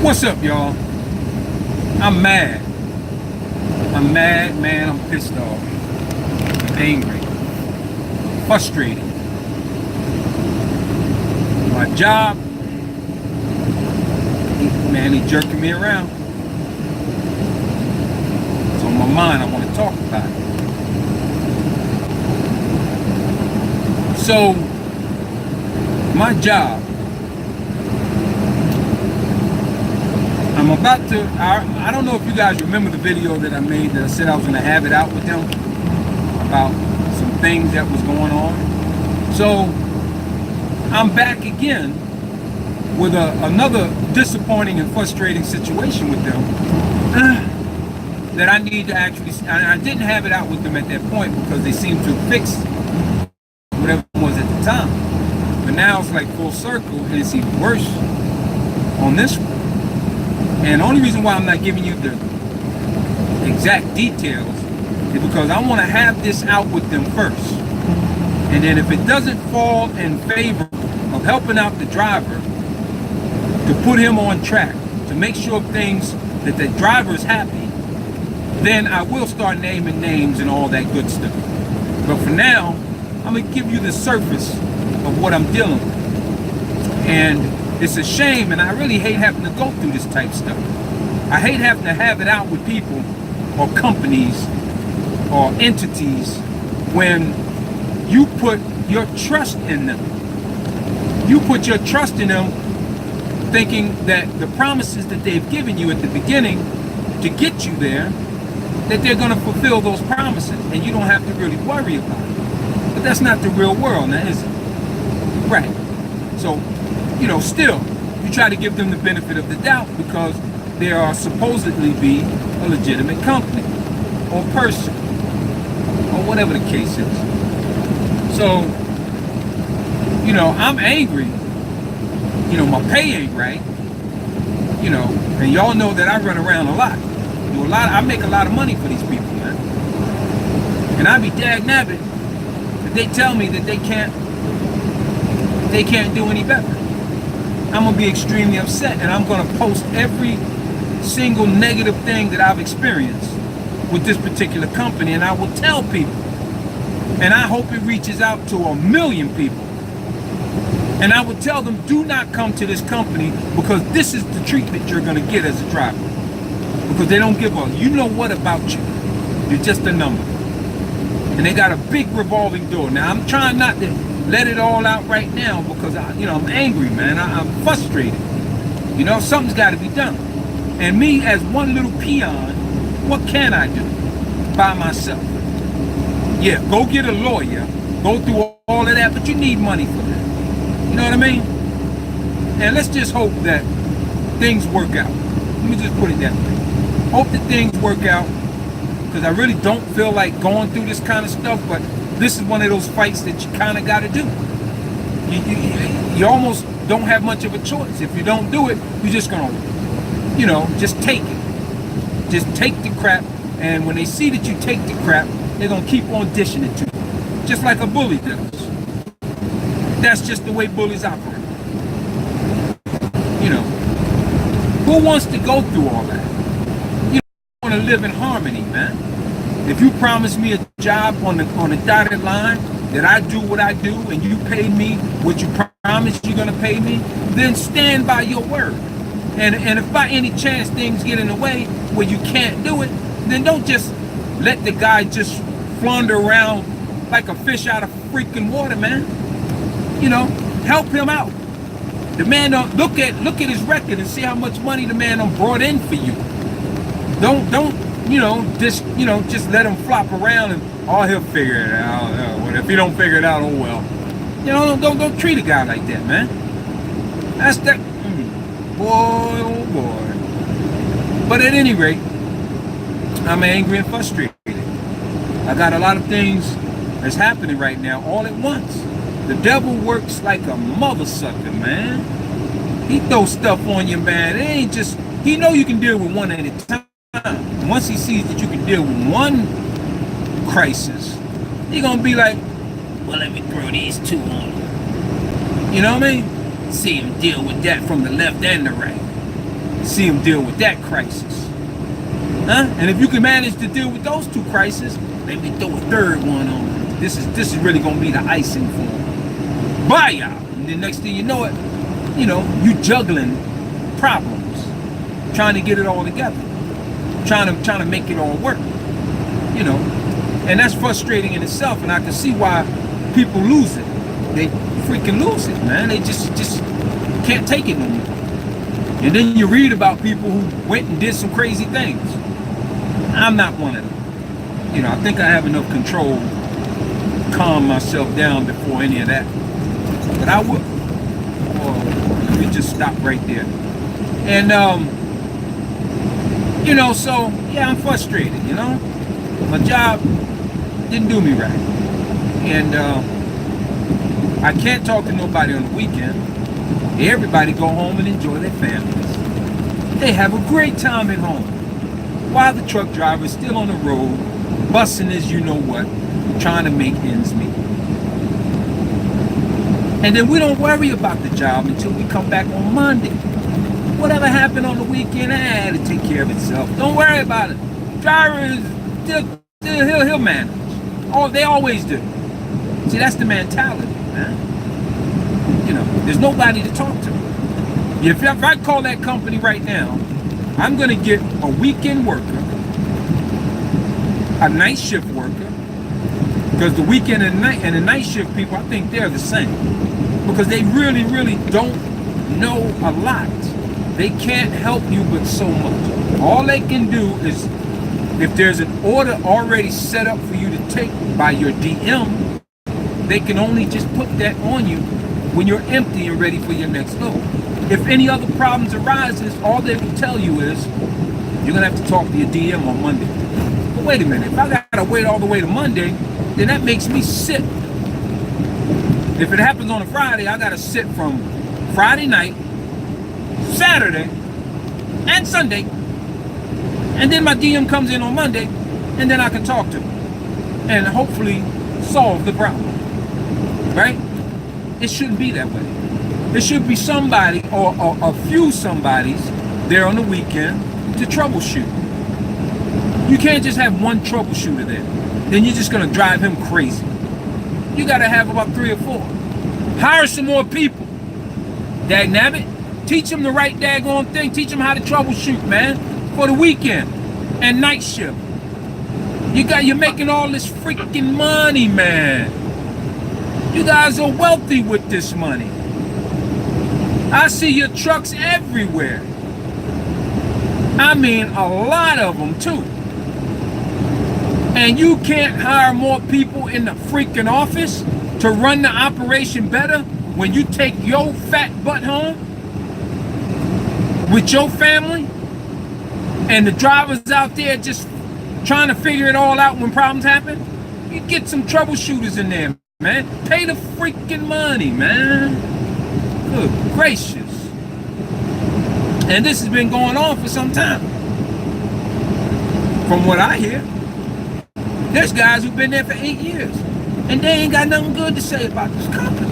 What's up, y'all? I'm mad. I'm mad, man. I'm pissed off. I'm angry. Frustrated. My job, man, he jerking me around. It's on my mind. I want to talk about it. So, my job, I'm about to, I don't know if you guys remember the video that I made that I said I was going to have it out with them about some things that was going on. So, I'm back again with another disappointing and frustrating situation with them that I need to actually, I didn't have it out with them at that point because they seemed to fix whatever it was at the time. But now it's like full circle and it's even worse on this one. And the only reason why I'm not giving you the exact details is because I want to have this out with them first. And then if it doesn't fall in favor of helping out the driver, to put him on track, to make sure things, that the driver is happy, then I will start naming names and all that good stuff. But for now, I'm going to give you the surface of what I'm dealing with. And it's a shame, and I really hate having to go through this type stuff. I hate having to have it out with people or companies or entities when you put your trust in them. You put your trust in them thinking that the promises that they've given you at the beginning to get you there, that they're going to fulfill those promises and you don't have to really worry about it. But that's not the real world now, is it? Right. So, you know, still, you try to give them the benefit of the doubt because they are supposedly be a legitimate company or person or whatever the case is. So, you know, I'm angry. You know, my pay ain't right. You know, and y'all know that I run around a lot. Do a lot. I make a lot of money for these people, man. And I be dag nabbit if they tell me that they can't do any better. I'm gonna be extremely upset, and I'm gonna post every single negative thing that I've experienced with this particular company, and I will tell people. And I hope it reaches out to 1 million people. And I would tell them, do not come to this company because this is the treatment you're going to get as a driver. Because they don't give a, you know what about you. You're just a number. And they got a big revolving door. Now, I'm trying not to let it all out right now because, I'm angry, man. I'm frustrated. You know, something's got to be done. And me, as one little peon, what can I do by myself? Yeah, go get a lawyer. Go through all of that, but you need money for that. You know what I mean? And let's just hope that things work out. Let me just put it that way. Hope that things work out, because I really don't feel like going through this kind of stuff, but this is one of those fights that you kind of got to do. You almost don't have much of a choice. If you don't do it, you're just going to, just take it. Just take the crap, and when they see that you take the crap, they're going to keep on dishing it to you. Just like a bully does. That's just the way bullies operate. You know, who wants to go through all that? You want to live in harmony, man. If you promise me a job on a dotted line, that I do what I do, and you pay me what you promised you're going to pay me, then stand by your word. And if by any chance things get in the way where you can't do it, then don't just let the guy just flounder around like a fish out of freaking water, man. You know, help him out. The man don't look at his record and see how much money the man done brought in for you. Don't just let him flop around and he'll figure it out. Well, if he don't figure it out, oh well. Don't treat a guy like that, man. That's that boy, oh boy. But at any rate, I'm angry and frustrated. I got a lot of things that's happening right now all at once. The devil works like a mother sucker, man. He throws stuff on you, man. It ain't just, he know you can deal with one at a time. Once he sees that you can deal with one crisis, he gonna be like, well, let me throw these two on you. You know what I mean? See him deal with that from the left and the right. see them deal with that crisis. Huh? And if you can manage to deal with those two crises, maybe throw a third one on. This is really gonna be the icing for them. Bye, y'all. And the next thing you know it, you juggling problems, trying to get it all together, trying to make it all work. And that's frustrating in itself. And I can see why people lose it. They freaking lose it, man. They just can't take it no more. And then you read about people who went and did some crazy things. I'm not one of them. I think I have enough control to calm myself down before any of that. But I will. Let me just stop right there. And, so, yeah, I'm frustrated, My job didn't do me right. And I can't talk to nobody on the weekend. Everybody go home and enjoy their families. They have a great time at home, while the truck driver's still on the road, busting his you-know-what, trying to make ends meet. And then we don't worry about the job until we come back on Monday. Whatever happened on the weekend, it'll take care of itself. Don't worry about it. Driver is he'll manage. Oh, they always do. See, that's the mentality, man. There's nobody to talk to. If I call that company right now, I'm going to get a weekend worker, a night shift worker, because the weekend and the night shift people, I think they're the same, because they really, really don't know a lot. They can't help you but so much. All they can do is, if there's an order already set up for you to take by your DM, they can only just put that on you when you're empty and ready for your next load. If any other problems arises, all they will tell you is, you're gonna have to talk to your DM on Monday. But wait a minute, if I gotta wait all the way to Monday, then that makes me sit. If it happens on a Friday, I gotta sit from Friday night, Saturday, and Sunday. And then my DM comes in on Monday, and then I can talk to them and hopefully solve the problem. Right? It shouldn't be that way. There should be somebody or a few somebodies there on the weekend to troubleshoot. You can't just have one troubleshooter there. Then you're just going to drive him crazy. You got to have about 3 or 4. Hire some more people. Dagnabbit. Teach them the right daggone thing. Teach them how to troubleshoot, man, for the weekend and night shift. You're making all this freaking money, man. You guys are wealthy with this money. I see your trucks everywhere. I mean, a lot of them too. And you can't hire more people in the freaking office to run the operation better when you take your fat butt home with your family and the drivers out there just trying to figure it all out when problems happen? You get some troubleshooters in there, man. Pay the freaking money, man. Good gracious. And this has been going on for some time. From what I hear, there's guys who've been there for 8 years and they ain't got nothing good to say about this company.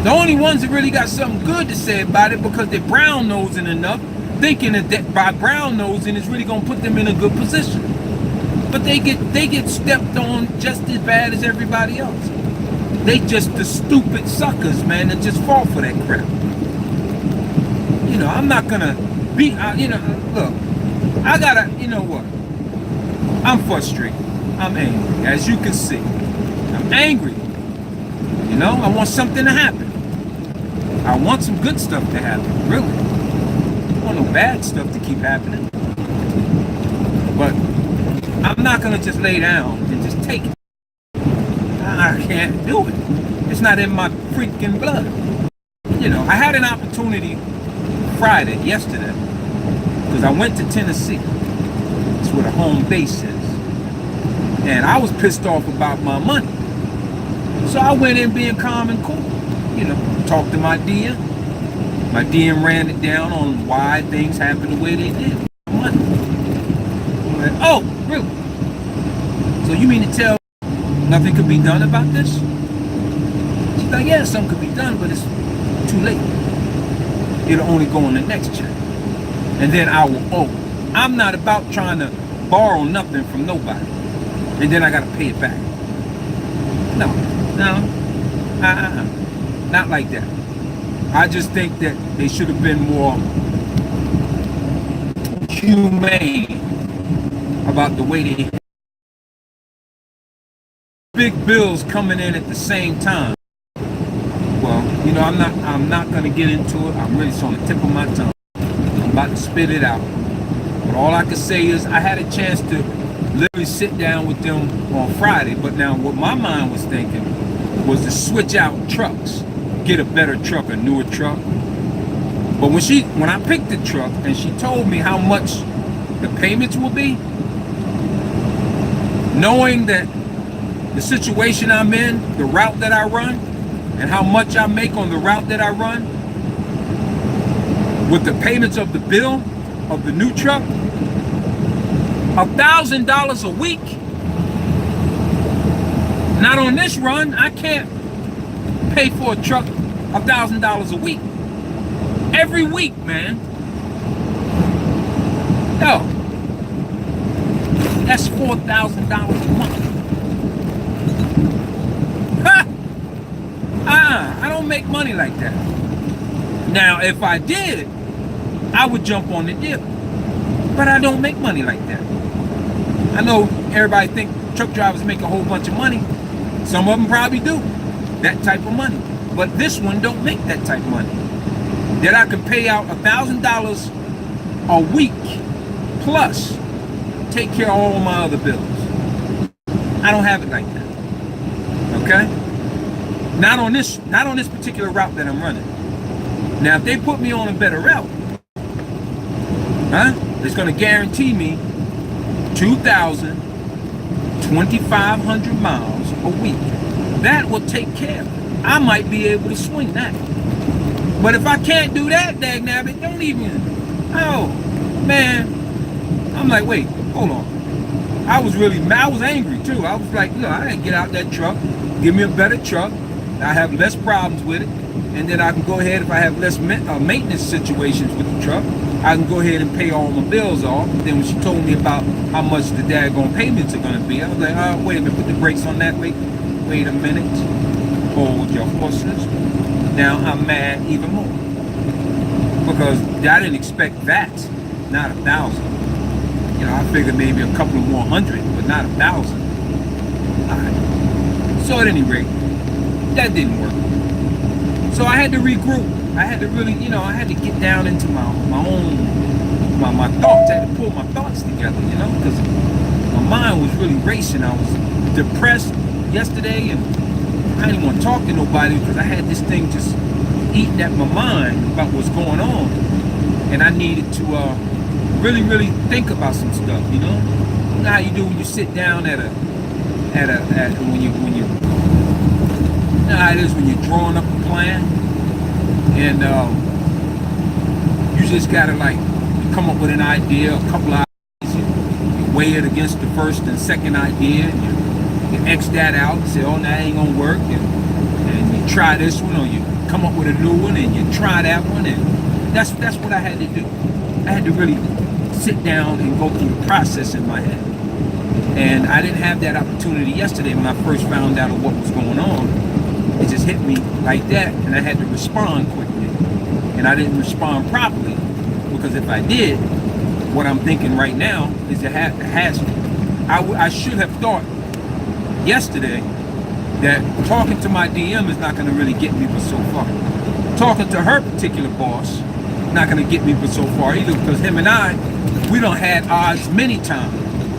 The only ones that really got something good to say about it because they're brown nosing enough, thinking that by brown nosing is really gonna put them in a good position. But they get stepped on just as bad as everybody else. They just the stupid suckers, man, that just fall for that crap. I'm not gonna be, look, I gotta, you know what? I'm frustrated. I'm angry, as you can see. I'm angry. I want something to happen. I want some good stuff to happen, really. I don't want no bad stuff to keep happening. But I'm not gonna just lay down and just take it. I can't do it. It's not in my freaking blood. I had an opportunity Friday, yesterday, because I went to Tennessee. It's where the home base is. And I was pissed off about my money. So I went in being calm and cool. Talked to my DM. My DM ran it down on why things happened the way they did. Money. I went, oh, really? So you mean to tell nothing could be done about this? She's like, yeah, something could be done, but it's too late. it'll only go on the next check. And then I will owe. I'm not about trying to borrow nothing from nobody. And then I got to pay it back. No. Not like that. I just think that they should have been more humane about the way they big bills coming in at the same time. Well, you know, I'm not gonna get into it. I'm really on the tip of my tongue. I'm about to spit it out. But all I can say is I had a chance to literally sit down with them on Friday. But now what my mind was thinking was to switch out trucks, get a better truck, a newer truck. But when I picked the truck and she told me how much the payments will be, knowing that the situation I'm in, the route that I run, and how much I make on the route that I run, with the payments of the bill of the new truck, $1,000 a week. Not on this run. I can't pay for a truck $1,000 a week. Every week, man. Yo, that's $4,000 a month. I don't make money like that. Now, if I did, I would jump on the deal. But I don't make money like that. I know everybody think truck drivers make a whole bunch of money. Some of them probably do that type of money. But this one don't make that type of money. That I can pay out $1,000 a week plus take care of all my other bills. I don't have it like that. Okay? Not on this particular route that I'm running. Now, if they put me on a better route, it's going to guarantee me 2,000, 2,500 miles a week. That will take care of it. I might be able to swing that. But if I can't do that, dagnabbit, don't even. Oh, man. I'm like, wait, hold on. I was angry too. I was like, look, I didn't get out that truck. Give me a better truck. I have less problems with it, and then I can go ahead, if I have less maintenance situations with the truck, I can go ahead and pay all my bills off. Then when she told me about how much the daggone payments are going to be, I was like, oh, wait a minute, put the brakes on that. Wait a minute. Hold your horses. Now I'm mad even more because I didn't expect that, not 1,000. You know, I figured maybe a couple more hundred, but not 1,000. All right. So at any rate, that didn't work. So I had to regroup. I had to really, I had to get down into my thoughts. I had to pull my thoughts together, because my mind was really racing. I was depressed yesterday, and I didn't want to talk to nobody because I had this thing just eating at my mind about what's going on, and I needed to really, really think about some stuff. You know how you do when you sit down when you know how it is when you're drawing up a plan, and you just gotta come up with an idea, a couple of ideas, you weigh it against the first and second idea, and you X that out and say, oh, that ain't gonna work, and you try this one, or you come up with a new one and you try that one, and that's what I had to do. I had to really sit down and go through the process in my head, and I didn't have that opportunity yesterday when I first found out of what was going on. It just hit me like that, and I had to respond quickly. And I didn't respond properly, because if I did, what I'm thinking right now is I should have thought yesterday that talking to my DM is not going to really get me but so far. Talking to her particular boss not going to get me but so far either, because him and we done had odds many times.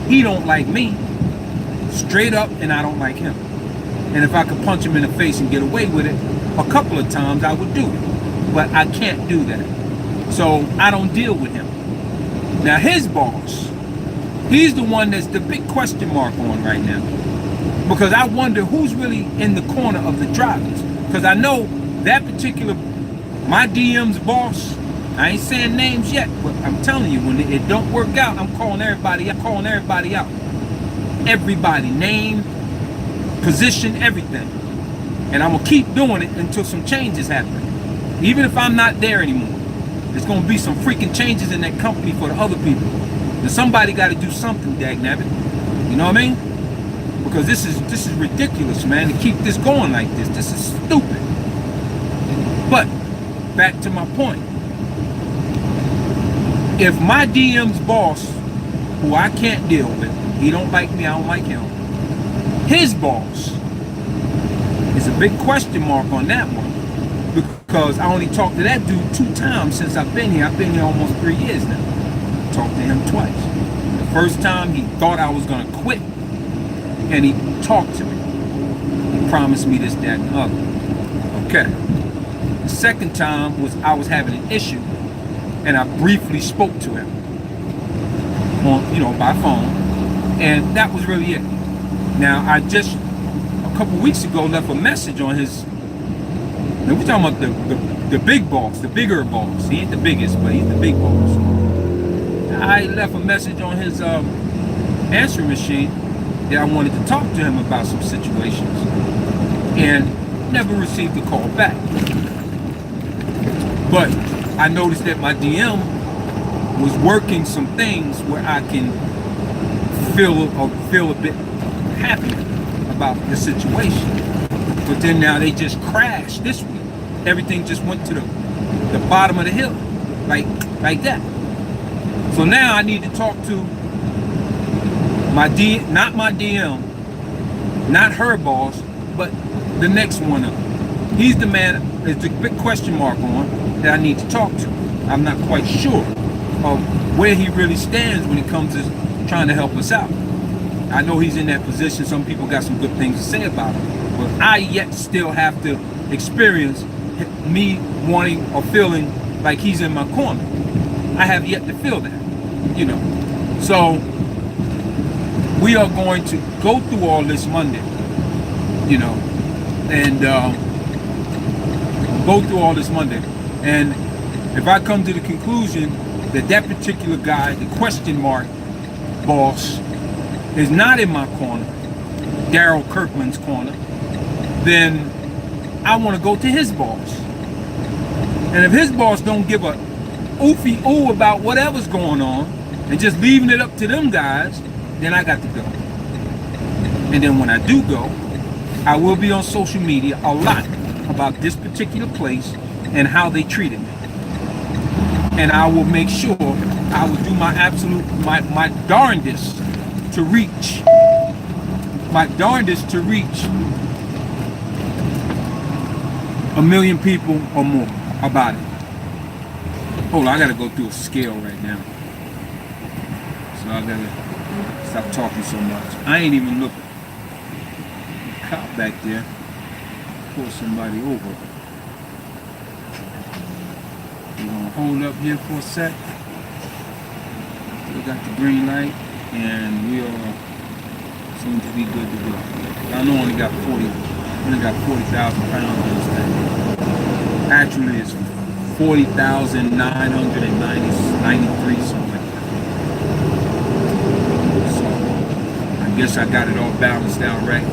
He don't like me straight up, and I don't like him. And if I could punch him in the face and get away with it a couple of times, I would do it. But I can't do that. So I don't deal with him. Now his boss, he's the one that's the big question mark on right now. Because I wonder who's really in the corner of the drivers. Because I know that particular, my DM's boss, I ain't saying names yet, but I'm telling you, when it don't work out, I'm calling everybody out. Everybody, name, position, everything. And I'm going to keep doing it until some changes happen. Even if I'm not there anymore. There's going to be some freaking changes in that company for the other people. And somebody got to do something, dagnabbit. You know what I mean? Because this is ridiculous, man, to keep this going like this. This is stupid. But back to my point. If my DM's boss, who I can't deal with, he don't like me, I don't like him, his boss is a big question mark on that one. Because I only talked to that dude 2 times since I've been here. I've been here almost 3 years now. Talked to him twice. The first time he thought I was going to quit, and he talked to me. He promised me this, that, and the other. Okay. The second time was I was having an issue, and I briefly spoke to him on, by phone, and that was really it. Now, I just a couple weeks ago left a message on his. Now we're talking about the big boss, the bigger boss. He ain't the biggest, but he's the big boss. I left a message on his answering machine that I wanted to talk to him about some situations, and never received a call back. But I noticed that my DM was working some things where I can feel a bit happy about the situation. But then now they just crashed this week. Everything just went to the bottom of the hill, like that. So now I need to talk to not my DM, not her boss, but the next one up. He's the man, there's a big question mark on, that I need to talk to. I'm not quite sure of where he really stands when it comes to trying to help us out. I know he's in that position. Some people got some good things to say about him. But I yet still have to experience me wanting or feeling like he's in my corner. I have yet to feel that, So we are going to go through all this Monday, and go through all this Monday. And if I come to the conclusion that that particular guy, the question mark boss, is not in my corner, Daryl Kirkland's corner, then I want to go to his boss. And if his boss don't give a oofy ooh about whatever's going on and just leaving it up to them guys, then I got to go. And then when I do go, I will be on social media a lot about this particular place and how they treated me. And I will make sure I will do my my darndest to reach a million people or more about it. Hold on, I gotta go through a scale right now. So I gotta stop talking so much. I ain't even looking. Cop back there. Pull somebody over. We're gonna hold up here for a sec. We got the green light, and we are seem to be good to go. I know I only got 40,000 pounds on this thing. Actually, it's 40,993, something like that. So I guess I got it all balanced out right.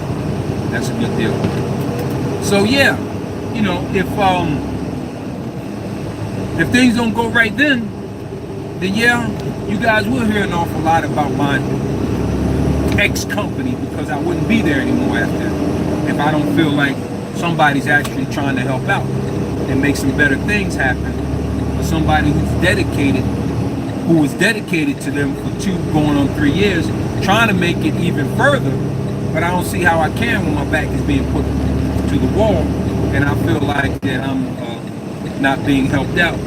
That's a good deal. So yeah, if things don't go right, then yeah, you guys will hear an awful lot about my ex-company, because I wouldn't be there anymore after, if I don't feel like somebody's actually trying to help out and make some better things happen, or somebody who was dedicated to them for going on 3 years, trying to make it even further. But I don't see how I can when my back is being put to the wall, and I feel like that I'm not being helped out,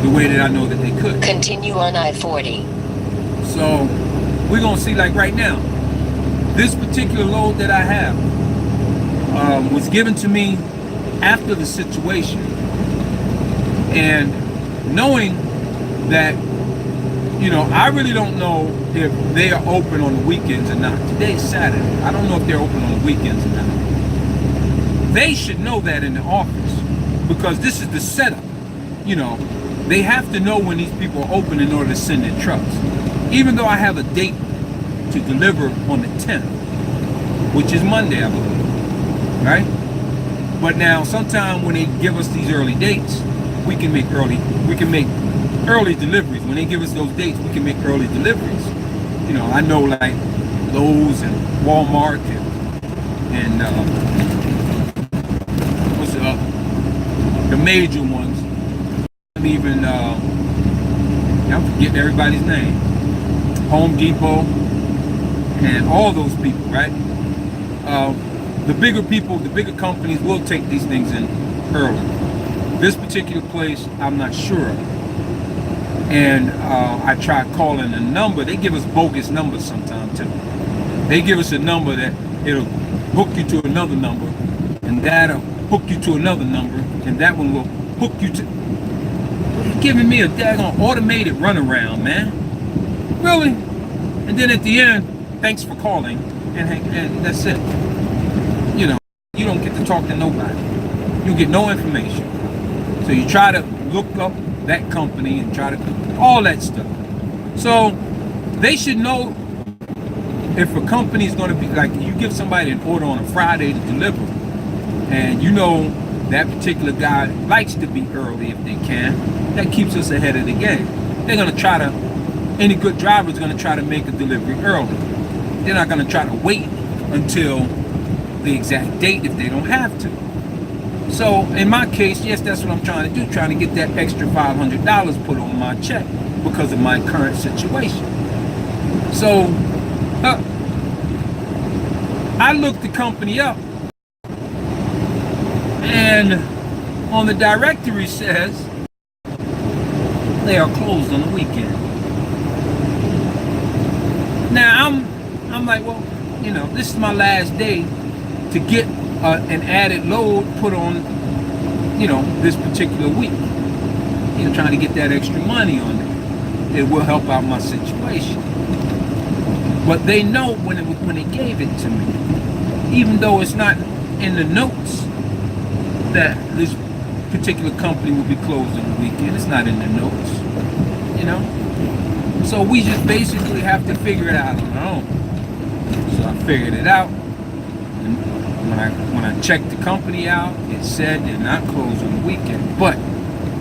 the way that I know that they could. Continue on I-40. So we're gonna see, like right now, this particular load that I have was given to me after the situation, and knowing that, I really don't know if they are open on the weekends or not. Today's Saturday. I don't know if they're open on the weekends or not. They should know that in the office, because this is the setup. They have to know when these people are open in order to send their trucks. Even though I have a date to deliver on the 10th, which is Monday, I believe, right? But now, sometime when they give us these early dates, we can make early deliveries. When they give us those dates, we can make early deliveries. You know, I know like Lowe's and Walmart and what's the major ones. Even I'm forgetting everybody's name. Home Depot and all those people, right? The bigger people, the bigger companies will take these things in early. This particular place, I'm not sure of. And I tried calling a number. They give us bogus numbers sometimes too. They give us a number that it'll hook you to another number, and that'll hook you to another number, and that one will hook you to. You're giving me a daggone automated runaround, man. Really? And then at the end, thanks for calling, and that's it. You know, you don't get to talk to nobody. You get no information. So you try to look up that company and try to all that stuff. So they should know if a company is going to be like, you give somebody an order on a Friday to deliver, and you know that particular guy likes to be early if they can. That keeps us ahead of the game. They're going to try to, any good driver is going to try to make a delivery early. They're not going to try to wait until the exact date if they don't have to. So in my case, yes, that's what I'm trying to do, trying to get that extra $500 put on my check because of my current situation. So I looked the company up, and on the directory says they are closed on the weekend. Now I'm like, well, you know, this is my last day to get an added load put on, you know, this particular week. You know, trying to get that extra money on it. It will help out my situation. But they know when they gave it to me, even though it's not in the notes that this particular company will be closed on the weekend. It's not in the notes, you know. So we just basically have to figure it out on our own. So I figured it out. When I checked the company out, it said they're not closed on the weekend. But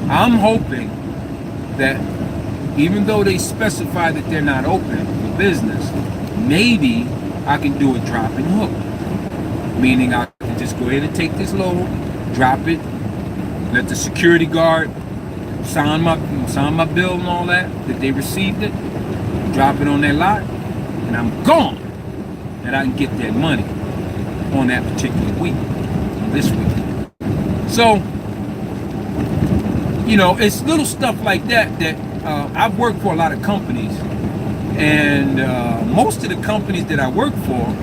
I'm hoping that even though they specify that they're not open for business, maybe I can do a drop and hook. Meaning I can just go ahead and take this load, drop it, let the security guard sign my bill and all that they received it, drop it on their lot, and I'm gone. And I can get that money on that particular week, this week. So, you know, it's little stuff like that I've worked for a lot of companies, and most of the companies that I work for,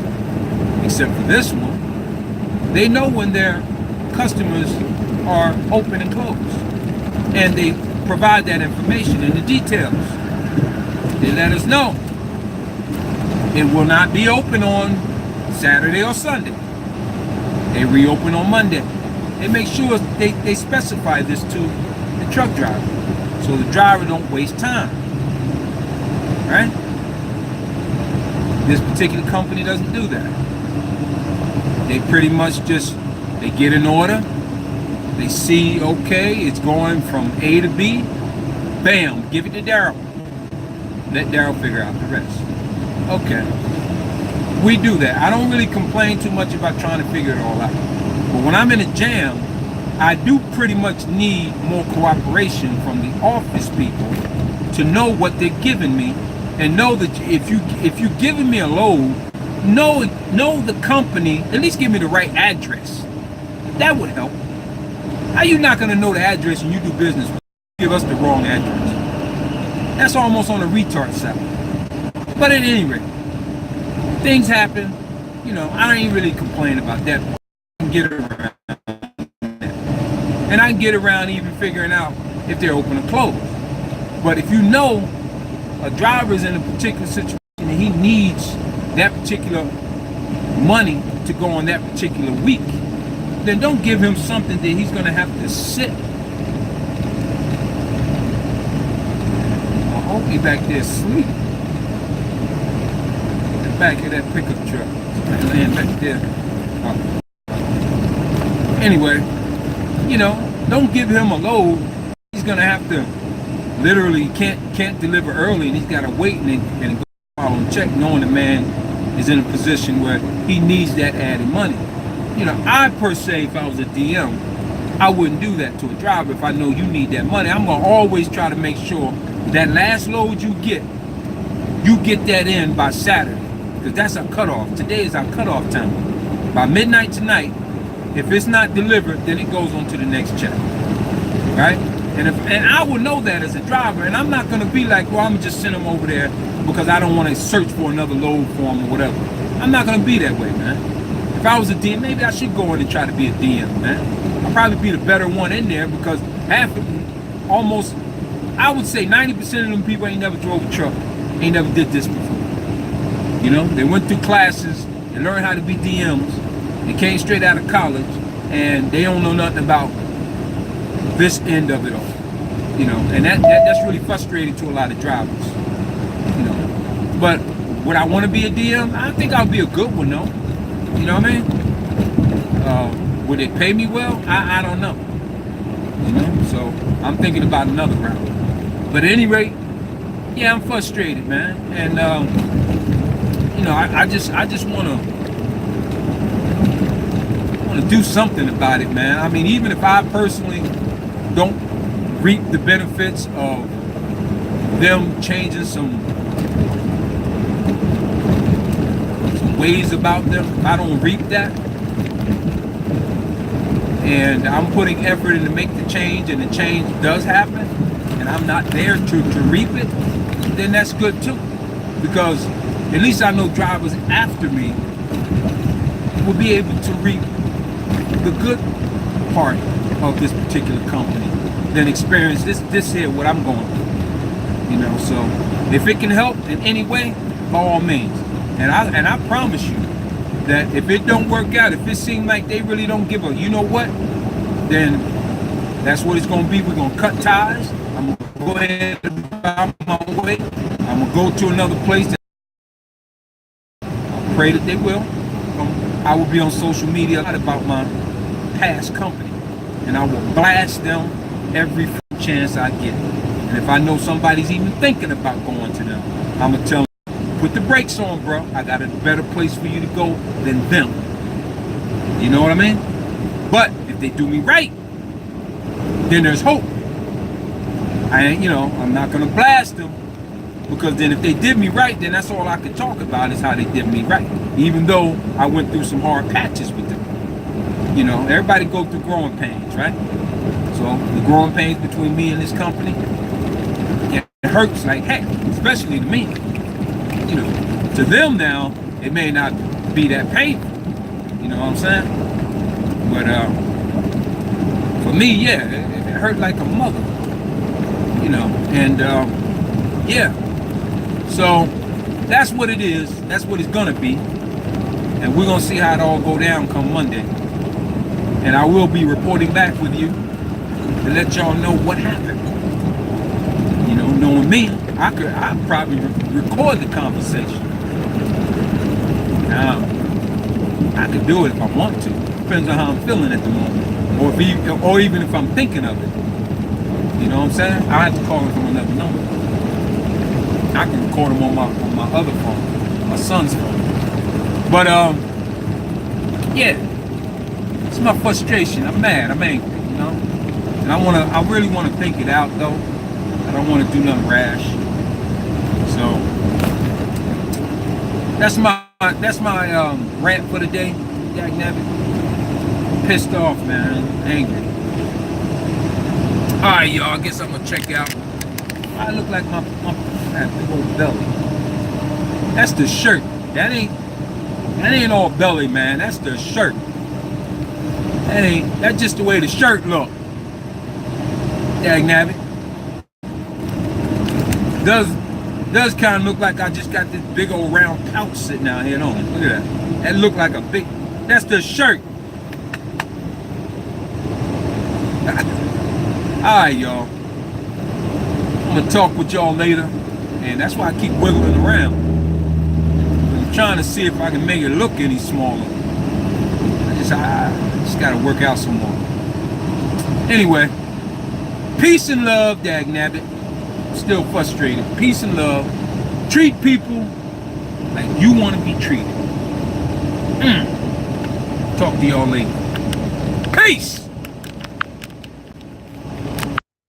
except for this one, they know when their customers are open and closed, and they provide that information in the details. They let us know it will not be open on Saturday or Sunday. They reopen on Monday. They make sure they specify this to the truck driver, so the driver don't waste time, right? This particular company doesn't do that. They pretty much just, they get an order, they see, okay, it's going from A to B, bam, give it to Daryl. Let Daryl figure out the rest. Okay. We do that. I don't really complain too much about trying to figure it all out. But when I'm in a jam, I do pretty much need more cooperation from the office people to know what they're giving me, and know that if you're giving me a load, know the company, at least give me the right address. That would help. How you not gonna know the address and you do business with? Give us the wrong address. That's almost on the retard side. But at any rate, things happen. You know, I ain't really complain about that. I can get around. And I can get around even figuring out if they're open or closed. But if you know a driver's in a particular situation and he needs that particular money to go on that particular week, then don't give him something that he's going to have to sit. I hope he's back there asleep. The back of that pickup truck. Laying back there. anyway, don't give him a load. He's gonna have to literally can't deliver early, and he's gotta wait and go out on check, knowing the man is in a position where he needs that added money. I per se, if I was a DM, I wouldn't do that to a driver if I know you need that money. I'm gonna always try to make sure that last load you get that in by Saturday, because that's our cutoff. Today is our cutoff time. By midnight tonight, if it's not delivered, then it goes on to the next check, right? And I will know that as a driver, and I'm not gonna be like, well, I'm just send him over there because I don't want to search for another load for him or whatever. I'm not gonna be that way, man. If I was a DM, maybe I should go in and try to be a DM, man. I'll probably be the better one in there, because almost, I would say 90% of them people ain't never drove a truck, ain't never did this before. They went through classes, they learned how to be DMs, they came straight out of college, and they don't know nothing about this end of it all. And that's really frustrating to a lot of drivers. But would I want to be a DM? I think I'll be a good one, though. You know what I mean? Would they pay me well? I don't know. So I'm thinking about another route. But at any rate, yeah, I'm frustrated, man. And I just want to do something about it, man. I mean, even if I personally don't reap the benefits of them changing some ways about them, I don't reap that, and I'm putting effort in to make the change, and the change does happen, and I'm not there to reap it, then that's good too, because at least I know drivers after me will be able to reap the good part of this particular company, then experience this here, what I'm going through. So if it can help in any way, by all means. And I promise you that if it don't work out, if it seems like they really don't give a, you know what, then that's what it's going to be. We're going to cut ties. I'm going to go ahead and find my way. I'm going to go to another place. I pray that they will. I will be on social media a lot about my past company, and I will blast them every chance I get. And if I know somebody's even thinking about going to them, I'm going to tell them, put the brakes on, bro. I got a better place for you to go than them. You know what I mean? But if they do me right, then there's hope. I'm not gonna blast them, because then if they did me right, then that's all I could talk about is how they did me right. Even though I went through some hard patches with them. Everybody go through growing pains, right? So the growing pains between me and this company, it hurts like heck, especially to me. To them now, it may not be that painful. You know what I'm saying? But for me, yeah, it hurt like a mother. And yeah. So that's what it is. That's what it's gonna be. And we're gonna see how it all go down come Monday. And I will be reporting back with you to let y'all know what happened. Knowing me, I'd probably record the conversation. Now, I could do it if I want to. Depends on how I'm feeling at the moment, or even if I'm thinking of it. You know what I'm saying? I have to call him from another number. I can record him on my other phone, my son's phone. But yeah, it's my frustration. I'm mad. I'm angry. And I really want to think it out though. I don't want to do nothing rash. So that's my rant for the day. Yak nabbit. Pissed off, man. Angry. Alright, y'all. I guess I'm gonna check out. I look like my big old belly. That's the shirt. That ain't all belly, man. That's the shirt. That's just the way the shirt look. Yak nabbit. Does kind of look like I just got this big old round pouch sitting out here on it. Look at that. That look like a big, that's the shirt. Alright, y'all. I'm gonna talk with y'all later. And that's why I keep wiggling around. I'm trying to see if I can make it look any smaller. I I just gotta work out some more. Anyway, peace and love, dagnabbit. Still frustrated. Peace and love. Treat people like you want to be treated. Talk to y'all later. Peace!